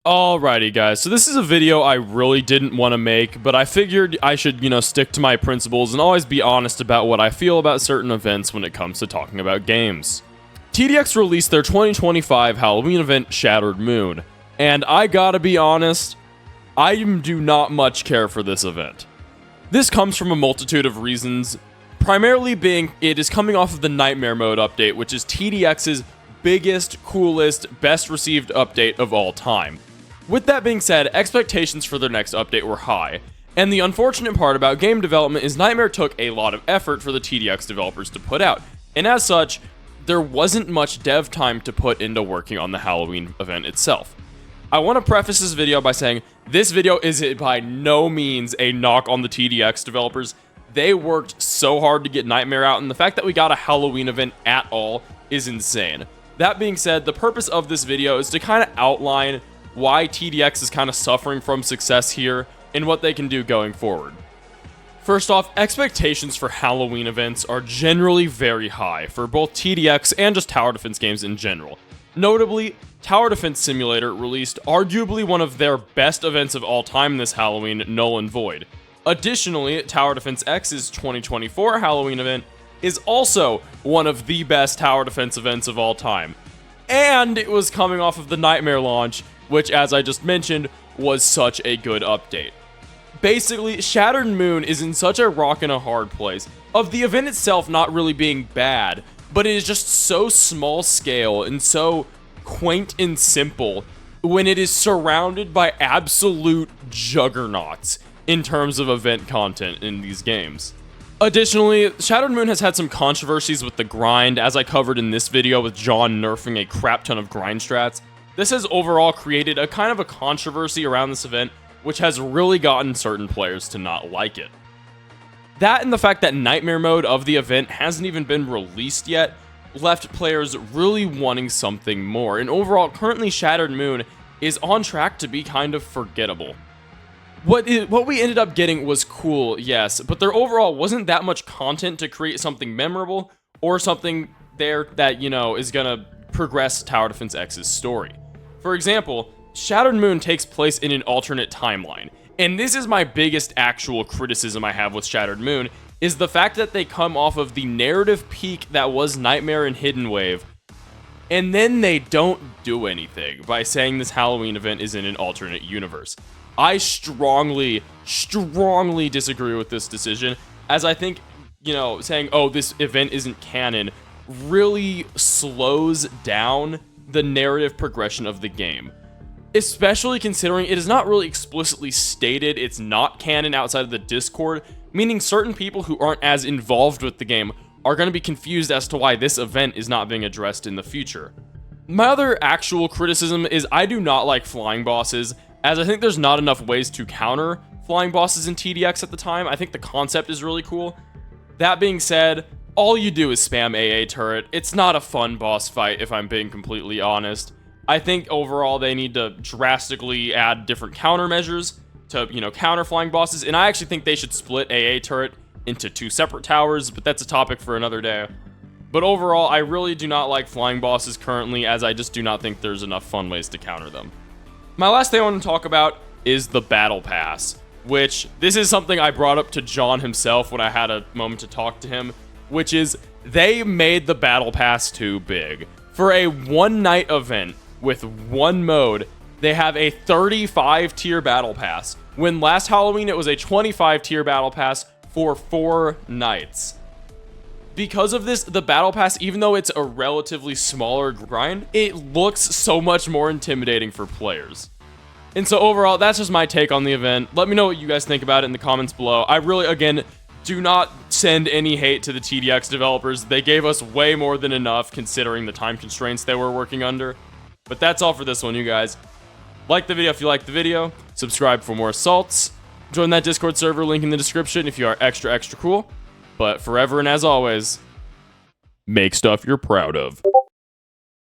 Alrighty guys, so this is a video I really didn't want to make, but I figured I should, stick to my principles and always be honest about what I feel about certain events when it comes to talking about games. TDX released their 2025 Halloween event, Shattered Moon, and I gotta be honest, I do not much care for this event. This comes from a multitude of reasons, primarily being it is coming off of the Nightmare Mode update, which is TDX's biggest, coolest, best received update of all time. With that being said, expectations for their next update were high, and the unfortunate part about game development is Nightmare took a lot of effort for the TDX developers to put out, and as such, there wasn't much dev time to put into working on the Halloween event itself. I want to preface this video by saying this video is by no means a knock on the TDX developers. They worked so hard to get Nightmare out, and the fact that we got a Halloween event at all is insane. That being said, the purpose of this video is to kind of outline why TDX is kind of suffering from success here and what they can do going forward. First off, expectations for Halloween events are generally very high for both TDX and just tower defense games in general. Notably, Tower Defense Simulator released arguably one of their best events of all time this Halloween, Null and Void. Additionally, Tower Defense X's 2024 Halloween event is also one of the best tower defense events of all time. And it was coming off of the Nightmare launch, which, as I just mentioned, was such a good update. Basically, Shattered Moon is in such a rock and a hard place, of the event itself not really being bad, but it is just so small scale and so quaint and simple when it is surrounded by absolute juggernauts in terms of event content in these games. Additionally, Shattered Moon has had some controversies with the grind, as I covered in this video with John nerfing a crap ton of grind strats. This has overall created a kind of a controversy around this event, which has really gotten certain players to not like it. That and the fact that Nightmare Mode of the event hasn't even been released yet, left players really wanting something more, and overall, currently Shattered Moon is on track to be kind of forgettable. What we ended up getting was cool, yes, but there overall wasn't that much content to create something memorable, or something there that, is gonna progress Tower Defense X's story. For example, Shattered Moon takes place in an alternate timeline, and this is my biggest actual criticism I have with Shattered Moon, is the fact that they come off of the narrative peak that was Nightmare and Hidden Wave, and then they don't do anything by saying this Halloween event is in an alternate universe. I strongly disagree with this decision, as I think, saying, oh, this event isn't canon, really slows down the narrative progression of the game. Especially considering it is not really explicitly stated it's not canon outside of the Discord, meaning certain people who aren't as involved with the game are going to be confused as to why this event is not being addressed in the future. My other actual criticism is I do not like flying bosses, as I think there's not enough ways to counter flying bosses in TDX at the time. I think the concept is really cool. That being said, all you do is spam AA turret. It's not a fun boss fight, if I'm being completely honest. I think overall they need to drastically add different countermeasures to, counter flying bosses, and I actually think they should split AA turret into 2 separate towers, but that's a topic for another day. But overall, I really do not like flying bosses currently, as I just do not think there's enough fun ways to counter them. My last thing I want to talk about is the Battle Pass, which this is something I brought up to John himself when I had a moment to talk to him, which is they made the Battle Pass too big. For a one-night event with one mode, they have a 35 tier Battle Pass, when last Halloween it was a 25 tier Battle Pass for 4 nights. Because of this, the Battle Pass, even though it's a relatively smaller grind, it looks so much more intimidating for players. And so overall, that's just my take on the event. Let me know what you guys think about it in the comments below. I really, again, do not send any hate to the TDX developers. They gave us way more than enough considering the time constraints they were working under. But that's all for this one, you guys. Like the video if you liked the video. Subscribe for more assaults. Join that Discord server, link in the description if you are extra cool. But forever and as always, make stuff you're proud of.